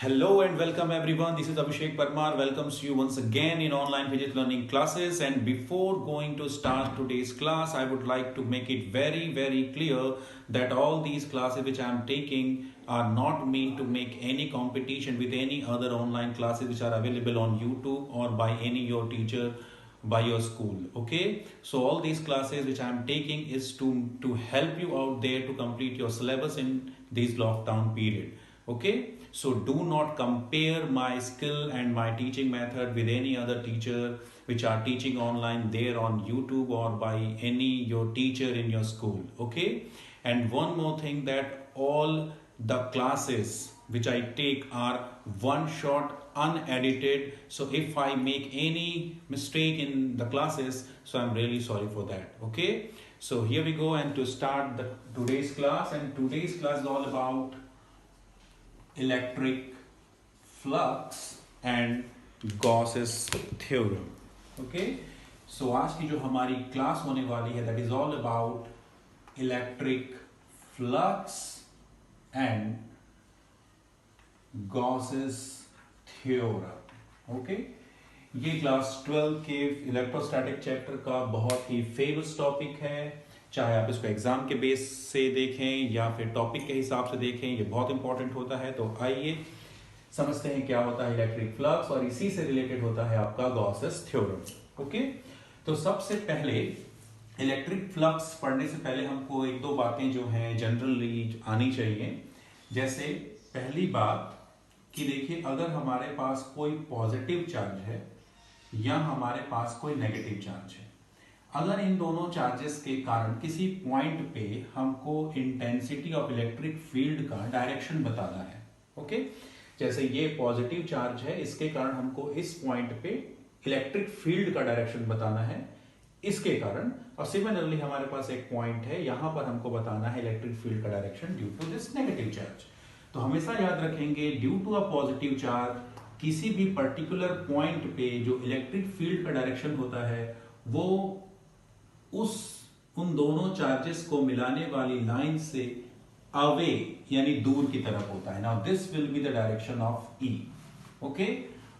Hello and welcome everyone. This is Abhishek Parmar. Welcomes you once again in online physics learning classes. And before going to start today's class, I would like to make it very clear that all these classes which I am taking are not meant to make any competition with any other online classes which are available on YouTube or by any your teacher by your school. Okay, so all these classes which I am taking is to help you out there to complete your syllabus in this lockdown period. Okay, so do not compare my skill and my teaching method with any other teacher which are teaching online there on YouTube or by any your teacher in your school. Okay, and one more thing, that all the classes which I take are one shot unedited, so if I make any mistake in the classes, so I'm really sorry for that. Okay, so here we go, and to start today's class, and today's class is all about electric flux and Gauss's theorem. Okay, so आज की जो हमारी class होने वाली है, that is all about electric flux and Gauss's theorem. Okay, ये class 12 के electrostatic chapter का बहुत ही फेमस टॉपिक है, चाहे आप इसको एग्जाम के बेस से देखें या फिर टॉपिक के हिसाब से देखें, ये बहुत इंपॉर्टेंट होता है। तो आइए समझते हैं क्या होता है इलेक्ट्रिक फ्लक्स, और इसी से रिलेटेड होता है आपका गॉसेस थ्योरम। ओके, तो सबसे पहले इलेक्ट्रिक फ्लक्स पढ़ने से पहले हमको एक दो बातें जो हैं जनरली आनी चाहिए। जैसे पहली बात कि देखिए, अगर हमारे पास कोई पॉजिटिव चार्ज है या हमारे पास कोई नेगेटिव चार्ज है, अगर इन दोनों चार्जेस के कारण किसी पॉइंट पे हमको इंटेंसिटी ऑफ इलेक्ट्रिक फील्ड का डायरेक्शन बताना है। ओके, जैसे ये पॉजिटिव चार्ज है, इसके कारण हमको इस पॉइंट पे इलेक्ट्रिक फील्ड का डायरेक्शन बताना है इसके कारण, और सिमिलरली हमारे पास एक पॉइंट है, यहां पर हमको बताना है इलेक्ट्रिक फील्ड का direction due to this negative charge. तो हमेशा याद रखेंगे, due to a positive charge किसी भी पर्टिकुलर पॉइंट पे जो इलेक्ट्रिक फील्ड का डायरेक्शन होता है वो उन दोनों चार्जेस को मिलाने वाली लाइन से अवे यानी दूर की तरफ होता है। Now this will be the direction of E. Okay,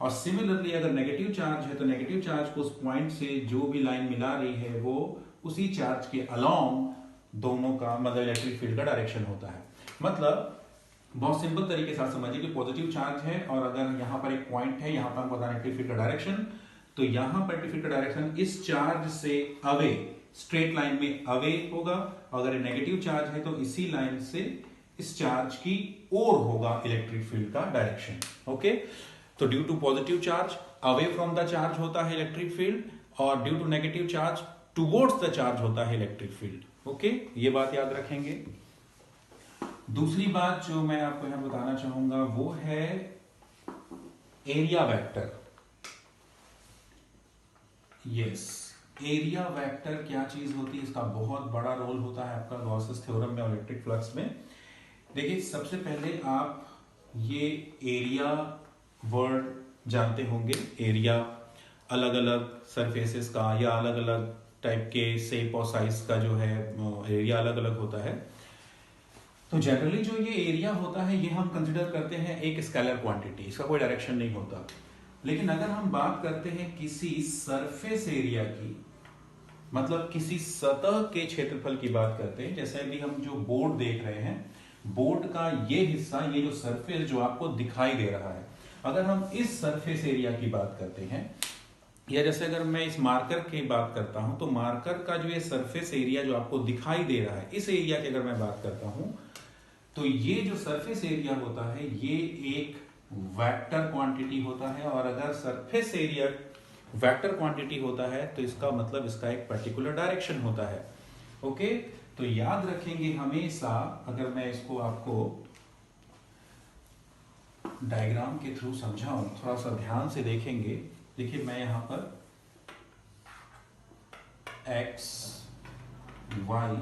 और सिमिलरली अगर नेगेटिव चार्ज है तो नेगेटिव चार्ज को उस पॉइंट से जो भी लाइन मिला रही है वो उसी चार्ज के अलोंग दोनों का मतलब इलेक्ट्रिक फील्ड का डायरेक्शन होता है। मतलब बहुत सिंपल तरीके से समझिए कि पॉजिटिव चार्ज है और अगर यहां पर एक पॉइंट है, यहां पर हमको बताना इलेक्ट्रिक फील्ड का डायरेक्शन, तो यहां पर इलेक्ट्रिक फील्ड का डायरेक्शन इस चार्ज से अवे स्ट्रेट लाइन में अवे होगा, अगर नेगेटिव चार्ज है तो इसी लाइन से इस चार्ज की ओर होगा इलेक्ट्रिक फील्ड का डायरेक्शन। ओके, तो due to positive charge away from the charge होता है इलेक्ट्रिक फील्ड, और due to negative charge towards the charge होता है इलेक्ट्रिक फील्ड। ओके, ये बात याद रखेंगे। दूसरी बात जो मैं आपको यहां बताना चाहूंगा वो है area vector. Yes, area vector क्या चीज होती है, इसका बहुत बड़ा रोल होता है आपका गॉसेस थ्योरम में और इलेक्ट्रिक फ्लक्स में। देखिए, सबसे पहले आप ये एरिया वर्ड जानते होंगे। एरिया अलग अलग सरफेसेस का या अलग अलग टाइप के शेप और साइज का जो है एरिया अलग अलग होता है। तो जनरली जो ये एरिया होता है ये हम कंसिडर करते हैं एक स्केलर क्वांटिटी, इसका कोई डायरेक्शन नहीं होता। लेकिन अगर हम बात करते हैं किसी सरफेस एरिया की, मतलब किसी सतह के क्षेत्रफल की बात करते हैं, जैसे अभी हम जो बोर्ड देख रहे हैं, बोर्ड का ये हिस्सा, ये जो सरफेस जो आपको दिखाई दे रहा है, अगर हम इस सरफेस एरिया की बात करते हैं, या जैसे अगर मैं इस मार्कर की बात करता हूं, तो मार्कर का जो ये सरफेस एरिया जो आपको दिखाई दे रहा है, इस एरिया की अगर मैं बात करता हूं, तो ये जो सरफेस एरिया होता है ये एक वेक्टर क्वांटिटी होता है, और अगर सरफेस एरिया वेक्टर क्वांटिटी होता है तो इसका मतलब इसका एक पर्टिकुलर डायरेक्शन होता है। ओके, तो याद रखेंगे हमेशा, अगर मैं इसको आपको डायग्राम के थ्रू समझाऊं, थोड़ा सा ध्यान से देखेंगे। देखिए, मैं यहां पर x y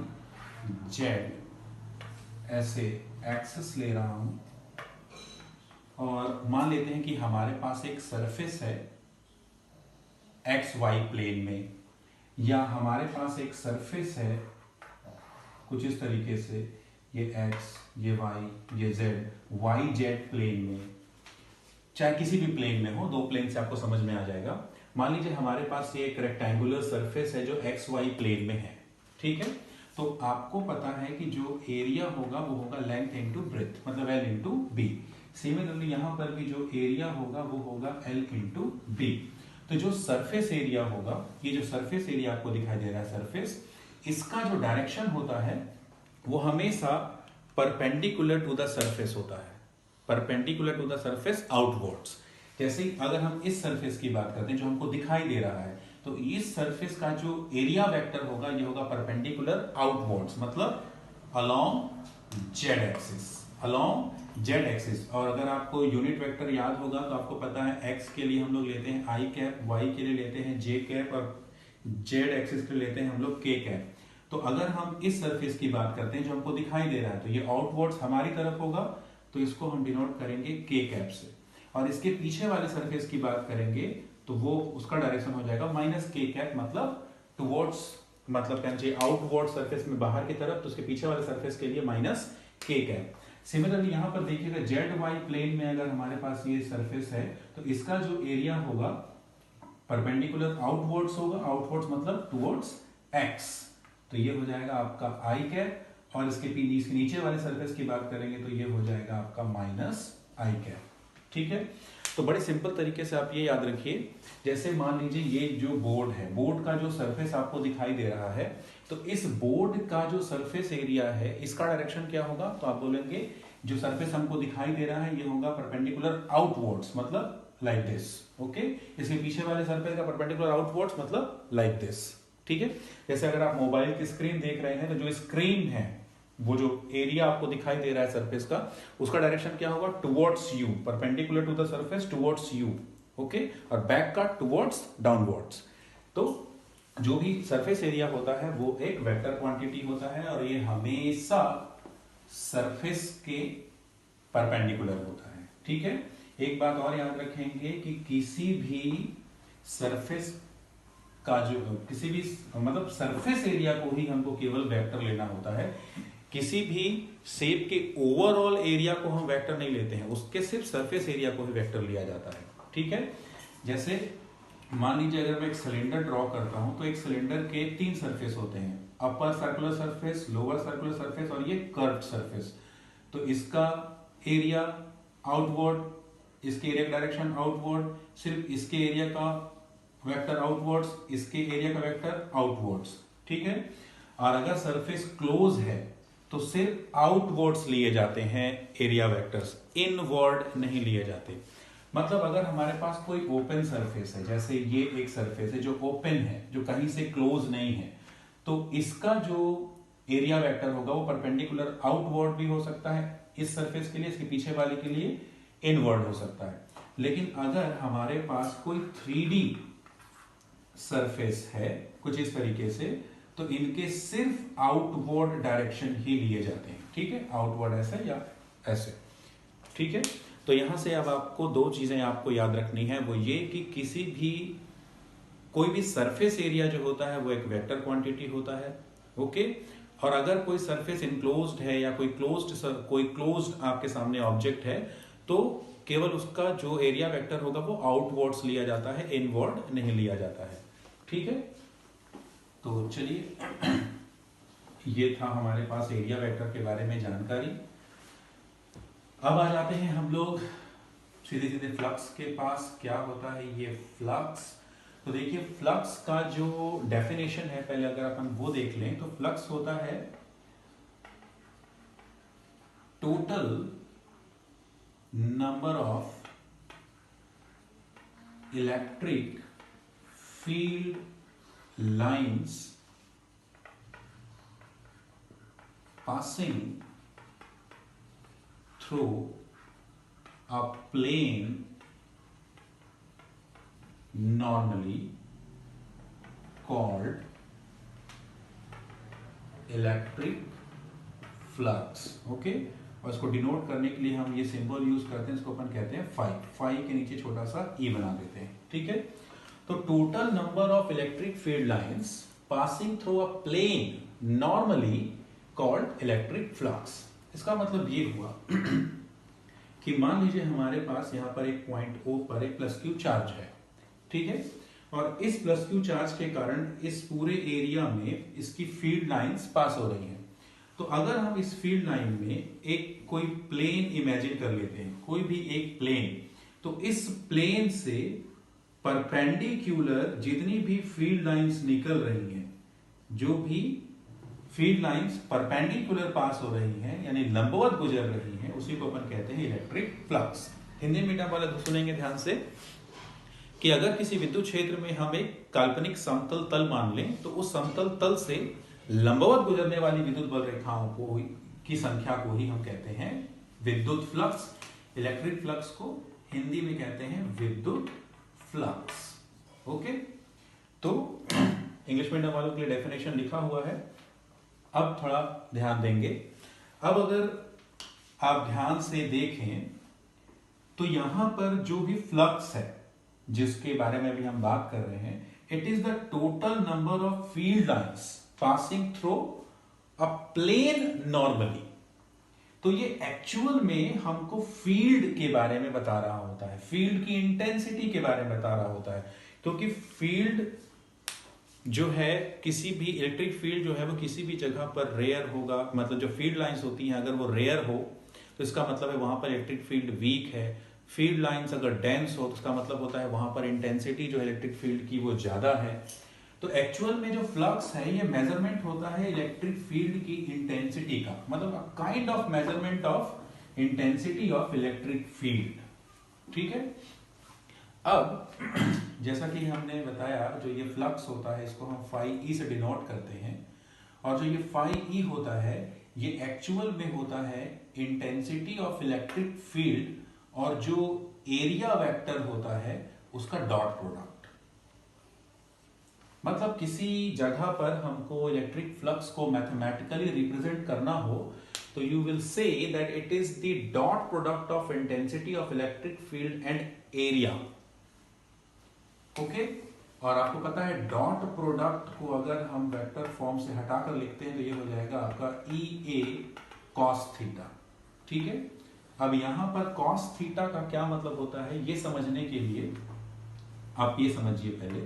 z ऐसे एक्सेस ले रहा हूं, और मान लेते हैं कि हमारे पास एक सरफेस है एक्स वाई प्लेन में, या हमारे पास एक सरफेस है कुछ इस तरीके से, ये एक्स, ये वाई, ये जेड, वाई जेड प्लेन में। चाहे किसी भी प्लेन में हो, दो प्लेन से आपको समझ में आ जाएगा। मान लीजिए हमारे पास ये एक रेक्टेंगुलर सरफेस है जो एक्स वाई प्लेन में है, ठीक है। तो आपको पता है कि जो एरिया होगा वो होगा लेंथ इंटू ब्रेथ, मतलब एल इंटू बी। सिमिलरली यहां पर भी जो एरिया होगा वो होगा एल इंटू बी। तो जो सरफेस एरिया होगा, ये जो सरफेस एरिया आपको दिखाई दे रहा है सरफेस, इसका जो डायरेक्शन होता है वो हमेशा परपेंडिकुलर टू द सरफेस होता है, perpendicular to the surface outwards. जैसे अगर हम इस सरफेस की बात करते हैं जो हमको दिखाई दे रहा है, तो इस सरफेस का जो एरिया वेक्टर होगा ये होगा परपेंडिकुलर आउटवर्ड्स, मतलब along Z axis, along Z axis. और अगर आपको यूनिट वेक्टर याद होगा तो आपको पता है एक्स के लिए हम लोग लेते हैं आई कैप, वाई के लिए लेते हैं जे कैप, और जेड एक्सिस के लिए लेते हैं हम लोग के कैप। तो अगर हम इस सरफेस की बात करते हैं जो हमको दिखाई दे रहा है, तो ये आउटवर्ड्स हमारी तरफ होगा, तो इसको हम डिनोट करेंगे के कैप से। और इसके पीछे वाले सरफेस की बात करेंगे तो वो उसका डायरेक्शन हो जाएगा माइनस के कैप, मतलब टुवर्ड्स, मतलब कहना चाहिए आउटवर्ड सरफेस में बाहर की तरफ, तो उसके पीछे वाले सरफेस के लिए माइनस के कैप। सिमिलरली यहां पर देखिएगा जेड वाई प्लेन में अगर हमारे पास ये सरफेस है तो इसका जो एरिया होगा परपेंडिकुलर आउटवर्ड्स होगा, आउटवर्ड्स मतलब टुवर्ड्स एक्स, तो ये हो जाएगा आपका आई कैप। और इसके नीचे वाले सरफेस की बात करेंगे तो ये हो जाएगा आपका माइनस आई कैप, ठीक है। तो बड़े सिंपल तरीके से आप ये याद रखिए, जैसे मान लीजिए ये जो बोर्ड है, बोर्ड का जो सरफेस आपको दिखाई दे रहा है, तो इस बोर्ड का जो सरफेस एरिया है इसका डायरेक्शन क्या होगा, तो आप बोलेंगे जो सरफेस हमको दिखाई दे रहा है ये होगा परपेंडिकुलर आउटवर्ड्स, मतलब लाइक दिस, ओके। इसके पीछे वाले सरफेस का परपेंडिकुलर आउटवर्ड्स मतलब लाइक दिस, ठीक है। जैसे अगर आप मोबाइल की स्क्रीन देख रहे हैं तो जो स्क्रीन है, वो जो एरिया आपको दिखाई दे रहा है सरफेस का, उसका डायरेक्शन क्या होगा, towards you, perpendicular to the surface towards you, okay. और बैक का टुवर्ड्स डाउनवर्ड्स। तो जो भी सरफेस एरिया होता है वो एक वेक्टर क्वांटिटी होता है और ये हमेशा सरफेस के परपेंडिकुलर होता है, ठीक है। एक बात और याद रखेंगे कि किसी भी सरफेस का जो किसी भी मतलब सरफेस एरिया को ही हमको केवल वेक्टर लेना होता है, किसी भी शेप के ओवरऑल एरिया को हम वेक्टर नहीं लेते हैं, उसके सिर्फ सरफेस एरिया को ही वेक्टर लिया जाता है, ठीक है। जैसे मान लीजिए अगर मैं एक सिलेंडर ड्रॉ करता हूं तो एक सिलेंडर के 3 सरफेस होते हैं, upper circular surface, lower circular surface और ये कर्व्ड सरफेस। तो इसका एरिया आउटवर्ड, इसके एरिया का डायरेक्शन आउटवर्ड, सिर्फ इसके एरिया का वेक्टर आउटवर्ड्स, इसके एरिया का वेक्टर आउटवर्ड्स, ठीक है। और अगर सरफेस क्लोज है तो सिर्फ आउटवर्ड्स लिए जाते हैं एरिया वेक्टर्स, इनवर्ड नहीं लिए जाते। मतलब अगर हमारे पास कोई ओपन सरफेस है, जैसे ये एक सरफेस है जो ओपन है, जो कहीं से क्लोज नहीं है, तो इसका जो एरिया वेक्टर होगा वो परपेंडिकुलर आउटवर्ड भी हो सकता है इस सरफेस के लिए, इसके पीछे वाले के लिए इनवर्ड हो सकता है। लेकिन अगर हमारे पास कोई 3D सरफेस है कुछ इस तरीके से, तो इनके सिर्फ आउटवर्ड डायरेक्शन ही लिए जाते हैं, ठीक है, आउटवर्ड ऐसे या ऐसे, ठीक है। तो यहां से अब आपको 2 चीजें आपको याद रखनी है, वो ये कि किसी भी कोई भी सरफेस एरिया जो होता है वो एक वेक्टर क्वांटिटी होता है, ओके। और अगर कोई सरफेस इनक्लोज्ड है या कोई क्लोज्ड आपके सामने ऑब्जेक्ट है, तो केवल उसका जो एरिया वेक्टर होगा वो आउटवर्ड्स लिया जाता है, इनवर्ड नहीं लिया जाता है, ठीक है। तो चलिए ये था हमारे पास एरिया वेक्टर के बारे में जानकारी। अब आ जाते हैं हम लोग सीधे सीधे फ्लक्स के पास। क्या होता है ये फ्लक्स, तो देखिए फ्लक्स का जो डेफिनेशन है पहले अगर अपन वो देख लें तो फ्लक्स होता है total number of electric field lines passing through a plane normally called electric flux, okay. और इसको डिनोट करने के लिए हम ये सिंबल यूज करते हैं, इसको अपन कहते हैं फाई, फाई के नीचे छोटा सा ई बना देते हैं, ठीक है। तो total number of electric field lines passing through a plane normally called electric flux. इसका मतलब ये हुआ कि मान लीजिए हमारे पास यहाँ पर एक पॉइंट O पर एक प्लस क्यू चार्ज है, ठीक है, और इस प्लस क्यू चार्ज के कारण इस पूरे एरिया में इसकी फील्ड लाइंस पास हो रही हैं। तो अगर हम इस फील्ड लाइन में एक कोई प्लेन इमेजिन कर लेते हैं, कोई भी एक प्लेन, तो इस प्लेन से परपेंडिकुलर जितनी भी फील्ड लाइंस निकल रही हैं, जो भी फील्ड लाइंस परपेंडिकुलर पास हो रही हैं यानी लंबवत गुजर रही हैं, उसी को अपन कहते हैं इलेक्ट्रिक फ्लक्स। हिंदी मीडियम वाले सुनेंगे ध्यान से कि अगर किसी विद्युत क्षेत्र में हम एक काल्पनिक समतल तल मान लें तो उस समतल तल से लंबवत गुजरने वाली विद्युत बल रेखाओं को की संख्या को ही हम कहते हैं विद्युत फ्लक्स। इलेक्ट्रिक फ्लक्स को हिंदी में कहते हैं विद्युत फ्लक्स। ओके, तो इंग्लिश मीडियम वालों के लिए डेफिनेशन लिखा हुआ है, अब थोड़ा ध्यान देंगे। अब अगर आप ध्यान से देखें तो यहां पर जो भी फ्लक्स है जिसके बारे में भी हम बात कर रहे हैं, it is the total number of field lines passing through a plane normally. तो ये एक्चुअल में हमको फील्ड के बारे में बता रहा होता है, फील्ड की इंटेंसिटी के बारे में बता रहा होता है, क्योंकि फील्ड जो है किसी भी इलेक्ट्रिक फील्ड जो है वो किसी भी जगह पर रेयर होगा, मतलब जो फील्ड लाइंस होती हैं अगर वो रेयर हो तो इसका मतलब है वहां पर इलेक्ट्रिक फील्ड वीक है। फील्ड लाइंस अगर डेंस हो तो उसका मतलब होता है वहां पर इंटेंसिटी जो इलेक्ट्रिक फील्ड की वो ज्यादा है। तो एक्चुअल में जो फ्लक्स है ये मेजरमेंट होता है इलेक्ट्रिक फील्ड की इंटेंसिटी का, मतलब a kind of measurement of intensity of electric field. ठीक है, अब जैसा कि हमने बताया जो ये फ्लक्स होता है इसको हम फाई ई से डिनोट करते हैं, और जो ये फाई ई होता है ये एक्चुअल में होता है इंटेंसिटी ऑफ इलेक्ट्रिक फील्ड और जो एरिया वेक्टर होता है उसका डॉट प्रोडक्ट। मतलब किसी जगह पर हमको इलेक्ट्रिक फ्लक्स को मैथमेटिकली रिप्रेजेंट करना हो तो you will say that it is the dot product of intensity of electric field and area. Okay, और आपको पता है डॉट प्रोडक्ट को अगर हम वेक्टर फॉर्म से हटाकर लिखते हैं तो ये हो जाएगा आपका ई ए कॉस थीटा। ठीक है, अब यहां पर कॉस थीटा का क्या मतलब होता है ये समझने के लिए आप ये समझिए पहले।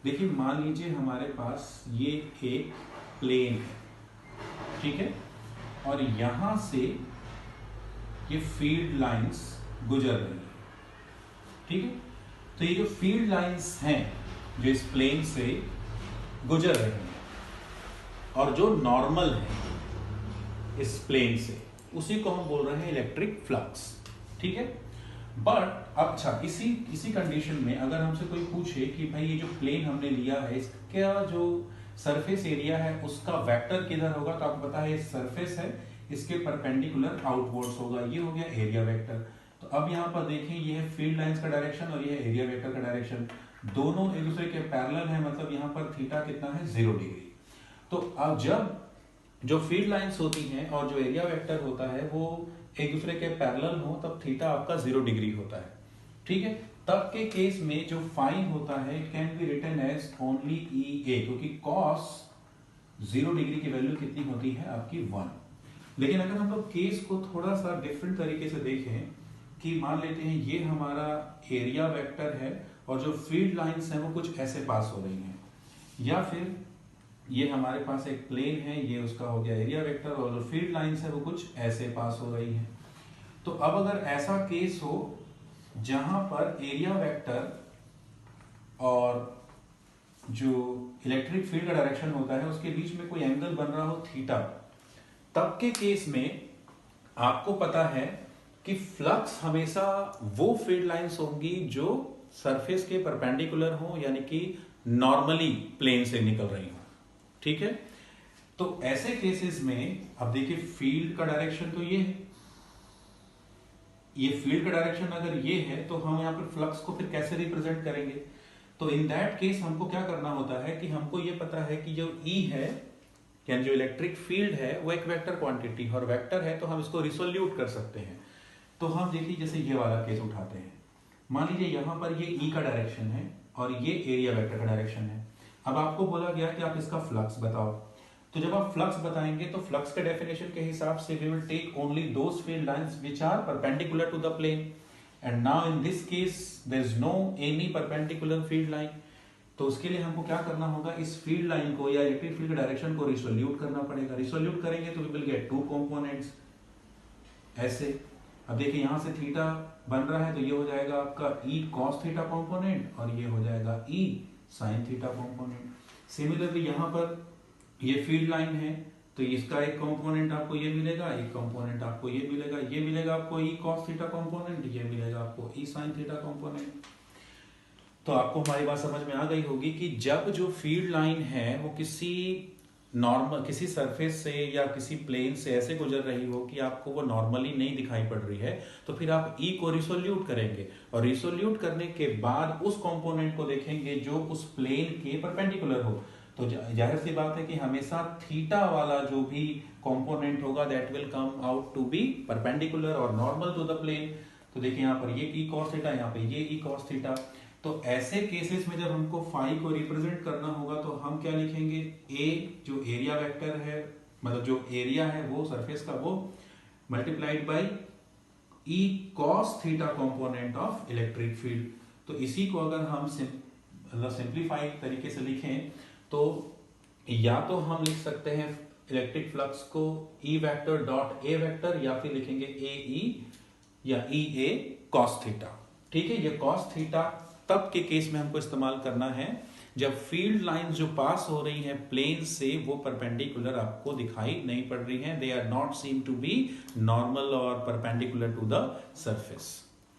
देखिए मान लीजिए हमारे पास ये एक प्लेन है, ठीक है, और यहां से ये फील्ड लाइंस गुजर रही है। ठीक है, तो ये जो फील्ड लाइंस हैं जो इस प्लेन से गुजर रही हैं और जो नॉर्मल है इस प्लेन से, उसी को हम बोल रहे हैं इलेक्ट्रिक फ्लक्स। ठीक है, बट अच्छा इसी कंडीशन में अगर हमसे कोई पूछे कि भाई ये जो प्लेन हमने लिया है इसका जो सरफेस एरिया है उसका वेक्टर किधर होगा, तो आपको पता है ये सरफेस है, इसके परपेंडिकुलर आउटवर्ड्स होगा, ये हो गया एरिया वेक्टर। तो अब यहाँ पर देखें ये है फील्ड लाइंस का डायरेक्शन और ये है एरिया वेक्टर का डायरेक्शन, दोनों एक दूसरे के पैरेलल है, मतलब यहाँ पर थीटा कितना है 0 डिग्री। तो अब जब जो फील्ड लाइंस होती हैं और जो एरिया वेक्टर होता है वो एक दूसरे के पैरेलल हो तब थीटा आपका 0 डिग्री होता है। ठीक है, तब के केस में जो फाई होता है it can be written as only E A, क्योंकि कॉस 0 डिग्री की वैल्यू कितनी होती है आपकी 1। लेकिन अगर हम लोग केस को थोड़ा सा डिफरेंट तरीके से देखें कि मान लेते हैं ये हमारा एरिया वेक्टर है और जो फील्ड लाइंस हैं वो कुछ ऐसे पास हो रही हैं, या फिर ये हमारे पास एक प्लेन है, ये उसका हो गया एरिया वेक्टर और जो फील्ड लाइंस है वो कुछ ऐसे पास हो रही हैं। तो अब अगर ऐसा केस हो जहां पर एरिया वेक्टर और जो इलेक्ट्रिक फील्ड का डायरेक्शन होता है उसके बीच में कोई एंगल बन रहा हो थीटा, तब के केस में आपको पता है कि फ्लक्स हमेशा वो फील्ड लाइंस होंगी जो सरफेस के परपेंडिकुलर हो, यानी कि नॉर्मली प्लेन से निकल रही हो। ठीक है, तो ऐसे केसेस में अब देखिए फील्ड का डायरेक्शन तो ये है, ये फील्ड का डायरेक्शन अगर ये है तो हम यहाँ पर फ्लक्स को फिर कैसे रिप्रेजेंट करेंगे। तो इन दैट केस हमको क्या करना होता है कि हमको ये पता है कि जो ई है यानी जो इलेक्ट्रिक फील्ड है वो एक वेक्टर क्वांटिटी, और वेक्टर है तो हम इसको रिसोल्यूट कर सकते हैं। तो हम देखिए जैसे ये वाला केस उठाते हैं, मान लीजिए यहां पर ये ई का डायरेक्शन है और ये एरिया वेक्टर का डायरेक्शन है। अब आपको बोला गया कि आप इसका फ्लक्स बताओ, तो जब आप फ्लक्स बताएंगे तो फ्लक्स के डेफिनेशन के हिसाब से we will take only those field lines which are perpendicular to the plane, and now in this case there is no any perpendicular field line. तो उसके लिए हमको क्या करना होगा, इस फील्ड लाइन को या इलेक्ट्रिक फील्ड के डायरेक्शन को रिसोल्यूट करना पड़ेगा। रिसोल्यूट करेंगे तो we will get two components ऐसे। अब देखिए यहां से थीटा बन रहा है तो ये हो जाएगा आपका e cos थीटा कंपोनेंट और ये हो जाएगा e sin theta component. Similarly यहाँ पर ये फील्ड लाइन है तो इसका एक कंपोनेंट आपको ये मिलेगा, एक कंपोनेंट आपको ये मिलेगा, ये मिलेगा आपको e cos थीटा कंपोनेंट, ये मिलेगा आपको e sin थीटा कंपोनेंट। तो आपको हमारी बात समझ में आ गई होगी कि जब जो फील्ड लाइन है वो किसी नॉर्मल किसी सरफेस से या किसी प्लेन से ऐसे गुजर रही हो कि आपको वो नॉर्मली नहीं दिखाई पड़ रही है, तो फिर आप ई को रिसोल्यूट करेंगे और रिसोल्यूट करने के बाद उस कंपोनेंट को देखेंगे जो उस प्लेन के परपेंडिकुलर हो। तो जाहिर सी बात है कि हमेशा थीटा वाला जो भी कंपोनेंट होगा that will come out to be perpendicular और नॉर्मल टू द प्लेन। तो देखिए यहाँ पर ये ई कॉस थीटा, यहाँ पे ये ई कॉस थीटा। तो ऐसे केसेस में जब हमको फाई को रिप्रेजेंट करना होगा तो हम क्या लिखेंगे, ए जो एरिया वेक्टर है, मतलब जो एरिया है वो सरफेस का, वो multiplied by E cos theta component of electric field. तो इसी को अगर हम सिंप्लीफाई तरीके से लिखें तो या तो हम लिख सकते हैं इलेक्ट्रिक फ्लक्स को ई वेक्टर डॉट ए वेक्टर, या फिर लिखेंगे ए ई या ई ए कॉस थीटा। ठीक है, ये कॉस थीटा तब के केस में हमको इस्तेमाल करना है जब फील्ड लाइंस जो पास हो रही हैं प्लेन से वो परपेंडिकुलर आपको दिखाई नहीं पड़ रही हैं, they are not seem to be normal और परपेंडिकुलर टू द सरफेस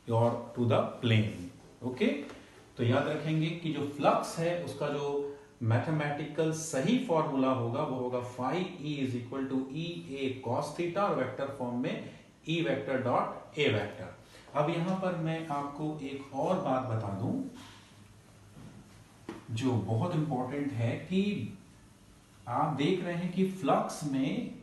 और टू द प्लेन। ओके, तो याद रखेंगे कि जो फ्लक्स है उसका जो मैथमेटिकल सही फॉर्मूला होगा वो होगा phi E is equal to E A cos theta और वेक्टर फॉर्म में E vector dot A vector. अब यहां पर मैं आपको एक और बात बता दूं जो बहुत इंपॉर्टेंट है कि आप देख रहे हैं कि फ्लक्स में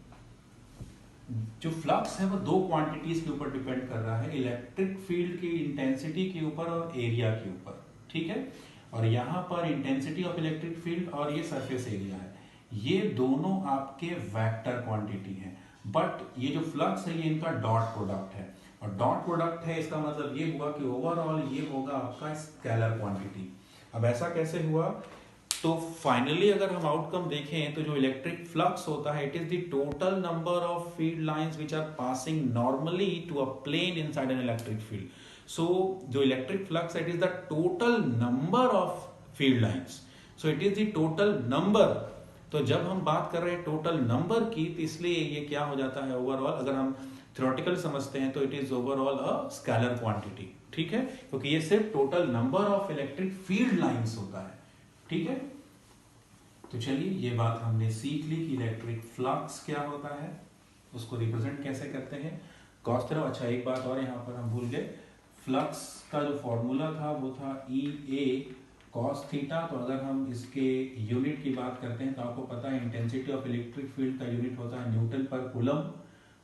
जो फ्लक्स है वो दो क्वांटिटीज के ऊपर डिपेंड कर रहा है, इलेक्ट्रिक फील्ड की इंटेंसिटी के ऊपर और एरिया के ऊपर। ठीक है, और यहां पर इंटेंसिटी ऑफ इलेक्ट्रिक फील्ड और ये सरफेस एरिया है, ये दोनों आपके वेक्टर क्वांटिटी हैं। बट ये जो फ्लक्स है ये इनका डॉट प्रोडक्ट है, और डॉट प्रोडक्ट है इसका मतलब ये हुआ कि ओवरऑल ये होगा आपका स्केलर क्वांटिटी। अब ऐसा कैसे हुआ, तो फाइनली अगर हम आउटकम देखें तो जो इलेक्ट्रिक फ्लक्स होता है it is the total number of field lines which are passing normally to a plane inside an electric field. So जो electric flux it is the total number of field lines, so it is the total number. तो जब हम बात कर रहे हैं total number की तो इसलिए ये क्या हो जाता है ओवरऑल, अगर हम थ्योरेटिकल समझते हैं तो it is overall a scalar quantity. ठीक है, क्योंकि ये सिर्फ total number of electric field lines होता है। ठीक है, तो चलिए ये बात हमने सीख ली कि इलेक्ट्रिक फ्लक्स क्या होता है, उसको रिप्रेजेंट कैसे करते हैं कॉस थीटा। अच्छा एक बात और यहाँ पर हम भूल गए, फ्लक्स का जो फॉर्मूला था वो था ई ए कॉस थीटा। तो अगर हम इसके यूनिट की बात करते हैं तो आपको पता है इंटेंसिटी ऑफ इलेक्ट्रिक फील्ड का यूनिट होता है न्यूटन पर कूलम।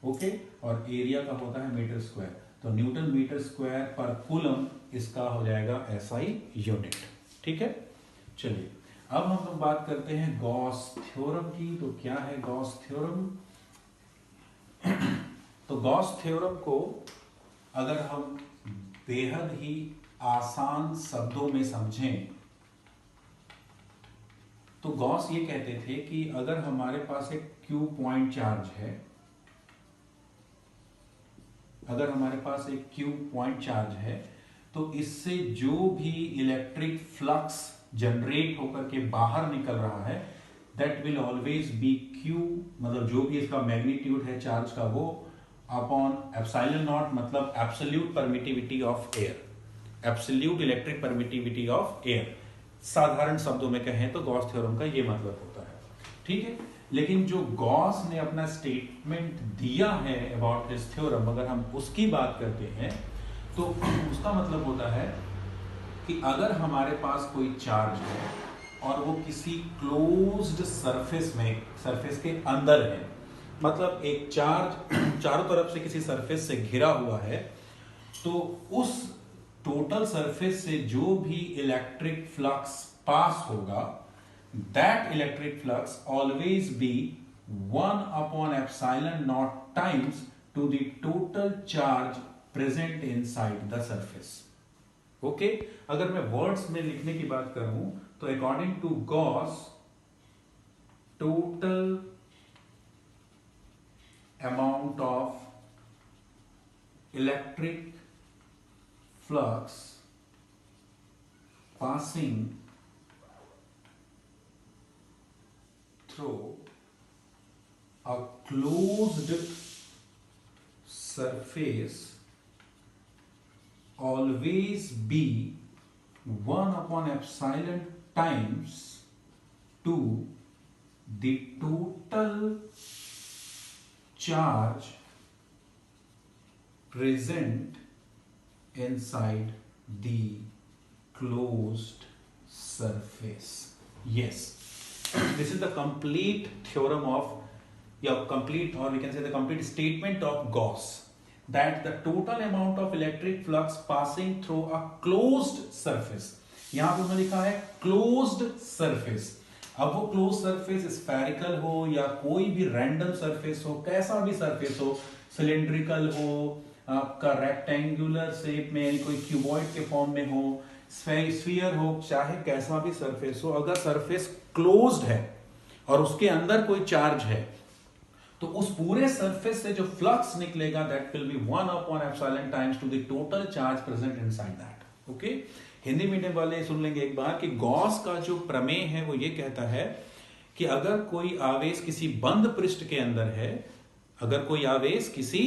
ओके, और एरिया का होता है मीटर स्क्वायर, तो न्यूटन मीटर स्क्वायर पर कूलम इसका हो जाएगा एसआई यूनिट। ठीक है, चलिए अब हम लोग बात करते हैं गॉस थ्योरम की। तो क्या है गॉस थ्योरम, तो गॉस थ्योरम को अगर हम बेहद ही आसान शब्दों में समझें तो गॉस ये कहते थे कि अगर हमारे पास एक क्यू पॉइंट चार्ज है, अगर हमारे पास एक क्यू पॉइंट चार्ज है तो इससे जो भी इलेक्ट्रिक फ्लक्स जनरेट होकर के बाहर निकल रहा है that will always be Q, मतलब जो भी इसका मैग्नीट्यूड है चार्ज का वो अपॉन एप्सिलॉन नॉट, मतलब absolute permittivity of air, absolute electric permittivity of air. साधारण शब्दों में कहें तो गॉस थ्योरम का ये मतलब होता है। ठीक है, लेकिन जो गॉस ने अपना स्टेटमेंट दिया है अबाउट दिस थ्योरम, अगर हम उसकी बात करते हैं तो उसका मतलब होता है कि अगर हमारे पास कोई चार्ज है और वो किसी क्लोज्ड सरफेस में, सरफेस के अंदर है, मतलब एक चार्ज चारों तरफ से किसी सरफेस से घिरा हुआ है, तो उस टोटल सरफेस से जो भी इलेक्ट्रिक फ्लक्स पास होगा that electric flux always be 1 upon epsilon naught times to the total charge present inside the surface. Okay अगर मैं वर्ड्स में लिखने की बात करूं तो according to Gauss total amount of electric flux passing through a closed surface always be 1 upon epsilon times to the total charge present inside the closed surface. Yes, this is the complete theorem of, complete, or we can say the complete statement of Gauss, that the total amount of electric flux passing through a closed surface, यहां पे उन्होंने लिखा है closed surface. अब वो closed surface spherical हो या कोई भी random surface हो, कैसा भी surface हो, cylindrical हो, आपका rectangular shape में, कोई cuboid के फॉर्म में हो, स्फीयर हो, चाहे कैसा भी सरफेस हो, अगर सरफेस क्लोज्ड है और उसके अंदर कोई चार्ज है तो उस पूरे सरफेस से जो फ्लक्स निकलेगा that will be 1 upon epsilon times to the total charge present inside that. Okay, Hindi medium वाले सुन लेंगे एक बार कि गॉस का जो प्रमेय है वो ये कहता है कि अगर कोई आवेश किसी बंद पृष्ठ के अंदर है, अगर कोई आवेश किसी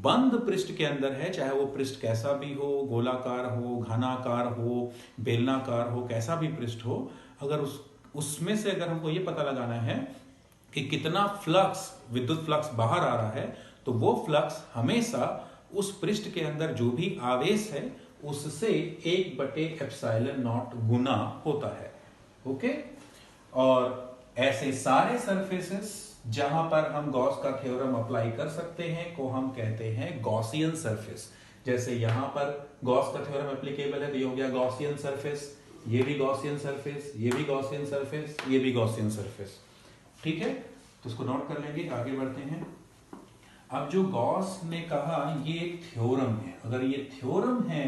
बंद पृष्ठ के अंदर है, चाहे वो पृष्ठ कैसा भी हो, गोलाकार हो, घनाकार हो, बेलनाकार हो, कैसा भी पृष्ठ हो, अगर उसमें से अगर हमको ये पता लगाना है कि कितना फ्लक्स, विद्युत फ्लक्स बाहर आ रहा है, तो वो फ्लक्स हमेशा उस पृष्ठ के अंदर जो भी आवेश है उससे 1/ε0 गुना होता है. ओके, और ऐसे सारे सरफेसेस जहां पर हम गॉस का थ्योरम अप्लाई कर सकते हैं को हम कहते हैं गॉसियन सरफेस. जैसे यहां पर गॉस का थ्योरम एप्लीकेबल है तो ये हो गया गॉसियन सरफेस, ये भी गॉसियन सरफेस, ये भी गॉसियन सरफेस, ये भी गॉसियन सरफेस. ठीक है, तो उसको नोट कर लेंगे, आगे बढ़ते हैं. अब जो गॉस ने कहा ये एक थ्योरम है, अगर ये थ्योरम है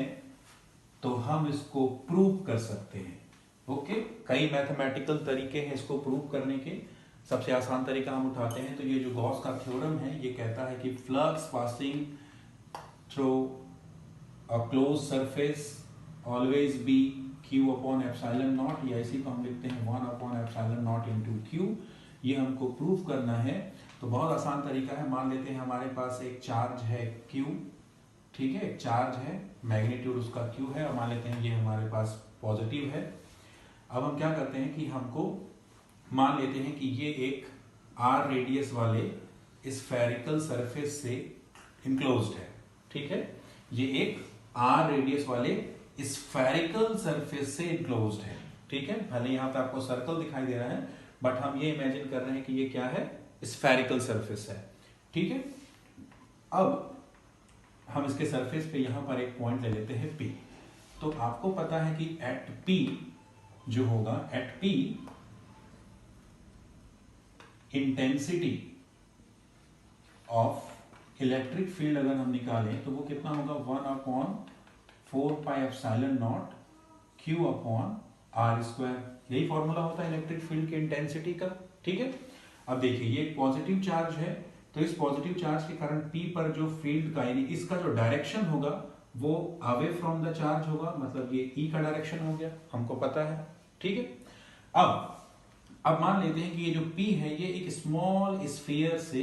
तो हम इसको प्रूव कर सकते हैं. ओके, कई मैथमेटिकल तरीके हैं इसको प्रूव करने के. सबसे आसान तरीका हम उठाते हैं तो ये जो गॉस का थ्योरम है ये कहता है कि flux passing through a close surface always be q upon epsilon not, या इसी को हम लिखते हैं 1 upon epsilon not into q. ये हमको प्रूव करना है तो बहुत आसान तरीका है. मान लेते हैं हमारे पास एक चार्ज है q, ठीक है, एक चार्ज है, मैग्नीट्यूड उसका q है, और मान लेते हैं ये हमारे पास पॉजिटिव है. अब हम क्या करते हैं कि हमको मान लेते हैं कि ये एक r रेडियस वाले स्फेरिकल सरफेस से इनक्लोज्ड है. ठीक है, ये एक r रेडियस वाले स्फेरिकल सरफेस से इनक्लोज्ड है. ठीक है, भले यहां पे आपको सर्कल दिखाई दे रहा है बट हम ये इमेजिन कर रहे हैं कि ये क्या है, स्फेरिकल सरफेस है. ठीक है, अब हम इसके सरफेस पे यहां पर एक पॉइंट ले लेते हैं P. तो आपको पता है कि एट P जो होगा, at P intensity of electric field अगर हम निकालें तो वो कितना होगा, 1 upon 4πε0 q upon r square. यही फॉर्मूला होता है इलेक्ट्रिक फील्ड की इंटेंसिटी का. ठीक है, अब देखिए ये एक पॉजिटिव चार्ज है तो इस पॉजिटिव चार्ज के कारण P पर जो फील्ड का, यानी इसका जो डायरेक्शन होगा वो अवे फ्रॉम द चार्ज होगा, मतलब ये E का डायरेक्शन हो गया, हमको पता है. ठीक है, अब मान लेते हैं कि ये जो P है ये एक स्मॉल स्फीयर से,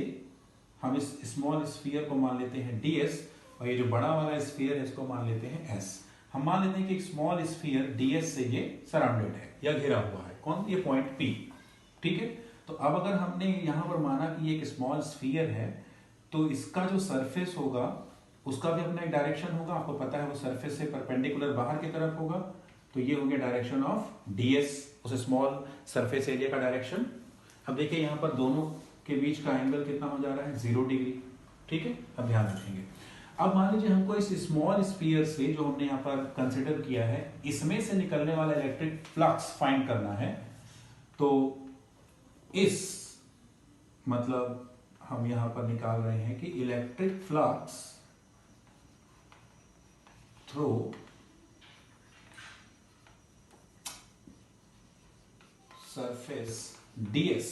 हम इस स्मॉल स्फीयर को मान लेते हैं ds, और ये जो बड़ा वाला स्फीयर है इसको मान लेते हैं s. हम मान लेते हैं कि एक स्मॉल स्फीयर ds से ये सराउंडेड है या घिरा हुआ है. कौन, ये पॉइंट P. ठीक है, तो अब अगर हमने यहां पर माना कि ये एक स्मॉल स्फीयर है तो इसका जो सरफेस होगा उसका भी अपना एक डायरेक्शन होगा. आपको पता है वो सरफेस से परपेंडिकुलर बाहर की तरफ होगा, तो ये हो गया डायरेक्शन ऑफ ds, उस स्मॉल सरफेस एरिया का डायरेक्शन. अब देखिए यहाँ पर दोनों के बीच का एंगल कितना हो जा रहा है, 0 डिग्री. ठीक है, अब ध्यान रखेंगे. अब मान लीजिए हमको इस स्मॉल स्फीयर से जो हमने यहाँ पर कंसिडर किया है इसमें से निकलने वाला इलेक्ट्रिक फ्लक्स फाइंड करना है. तो इस मतलब हम यहां पर निकाल रहे हैं कि electric flux through surface ds,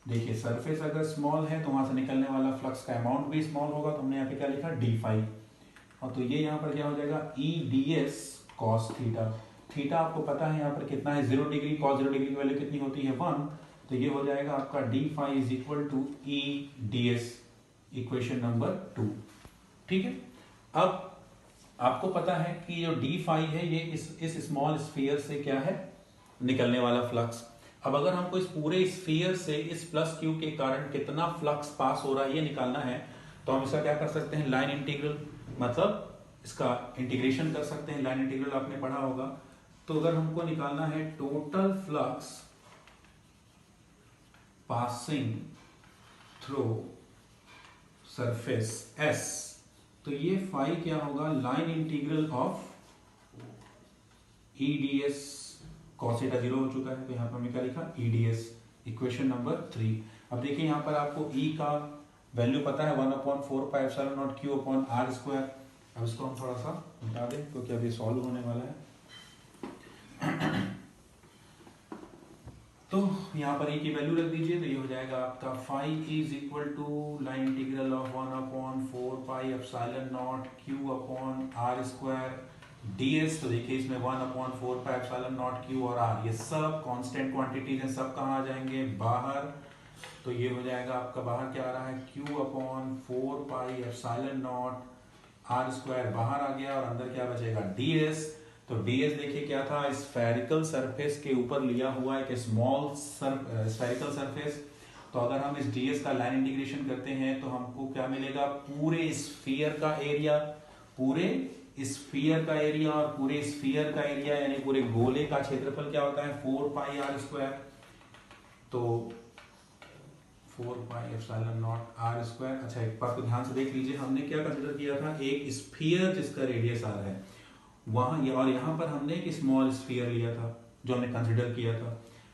देखिए सरफेस अगर स्मॉल है तो वहां से निकलने वाला फ्लक्स का अमाउंट भी स्मॉल होगा, तो हमने यहाँ पे क्या लिखा d फाई, और तो ये यहाँ पर क्या हो जाएगा e ds cos theta. Theta आपको पता है यहाँ पर कितना है 0 डिग्री, cos 0 डिग्री की वैल्यू कितनी होती है 1, तो ये हो जाएगा आपका d phi is equal to e ds, equation number 2। ठीक है, अब आपको पता है कि जो d फाई है ये इस स्मॉल स्फीयर से क्या है, निकलने वाला फ्लक्स। अब अगर हमको इस पूरे स्फीयर से इस प्लस क्यू के कारण कितना फ्लक्स पास हो रहा है ये निकालना है, तो हम इसका क्या कर सकते हैं, लाइन इंटीग्रल, मतलब इसका इंटीग्रेशन कर सकते हैं। लाइन इंटीग्रल आपने पढ़ा होगा। तो अगर हमको निकालना है total flux passing through surface S, तो ये फाई क्या होगा, line integral of E D S, cos theta 0 हो चुका है तो यहाँ पर हमने क्या लिखा E D S, equation number 3। अब देखिए यहाँ पर आपको E का वैल्यू पता है 1/4πε0 Q/r²। अब इसको हम थोड़ा सा मिटा दें क्योंकि अभी सॉल्व होने वाला है। तो यहाँ पर E की वैल्यू रख दीजिए, तो ये हो जाएगा आपका phi is equal to line integral of 1/4πε0 Q/r² ds। तो देखिए इसमें 1/4πε0 Q और r, ये सब कांस्टेंट क्वांटिटीज हैं, सब कहाँ आ जाएंगे, बाहर। तो ये हो जाएगा आपका बाहर क्या आ रहा है, Q/4πε0 r² बाहर आ गया और अंदर क्या बचेगा ds। तो ds देखिए क्या था, स्फेरिकल सरफेस के ऊपर लिया हुआ एक स्मॉल स्फेरिकल सरफेस। तो अगर हम इस ds का लाइन इंटीग्रेशन करते हैं तो हमको क्या मिलेगा, पूरे स्फीयर का एरिया, पूरे स्फीयर का एरिया और पूरे स्फीयर का एरिया यानी पूरे गोले का क्षेत्रफल क्या होता है 4πr²। तो 4πε0 r²। अच्छा एक बात को ध्यान से देख लीजिए, हमने क्या कंसीडर किया था, एक स्फीयर जिसका रेडियस r है वहां, और यहाँ पर हमने एक स्मॉल स्फीयर लिया था जो हमने कंसीडर किया था।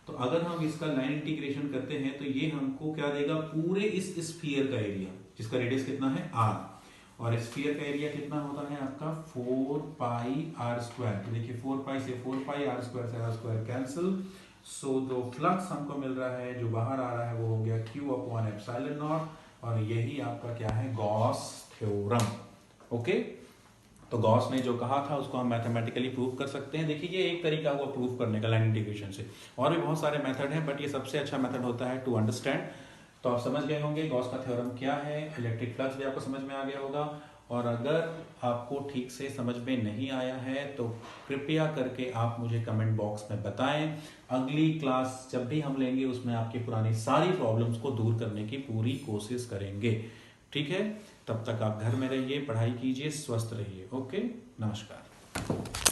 तो अगर हम इसका लाइन इंटीग्रेशन करते हैं तो ये हमको क्या देगा, पूरे इस स्फीयर का एरिया जिसका रेडियस कितना है r, और स्फीयर का एरिया कितना होता है आपका 4πr²। तो देखिए 4π से 4π, r² से r² कैंसिल। सो जो फ्लक्स हमको मिल रहा है जो बाहर आ रहा है वो हो गया Q/ε0, और यही आपका क्या है, गॉस थ्योरम। ओके, तो गॉस ने जो कहा था उसको हम मैथमेटिकली प्रूव कर सकते हैं। देखिए ये एक तरीका हुआ प्रूव करने का लाइन इंटीग्रेशन से, और भी बहुत सारे मेथड हैं बट ये सबसे अच्छा मेथड होता है टू अंडरस्टैंड। तो आप समझ गए होंगे गॉस का थ्योरम क्या है, इलेक्ट्रिक फ्लक्स भी आपको समझ में आ गया होगा। और अगर आपको ठीक से समझ में नहीं आया है तो कृपया करके आप मुझे कमेंट बॉक्स में बताएं। अगली क्लास जब भी हम लेंगे उसमें आपकी पुरानी सारी प्रॉब्लम्स को दूर करने की पूरी कोशिश करेंगे। ठीक है, तब तक आप घर में रहिए, पढ़ाई कीजिए, स्वस्थ रहिए। ओके, नमस्कार।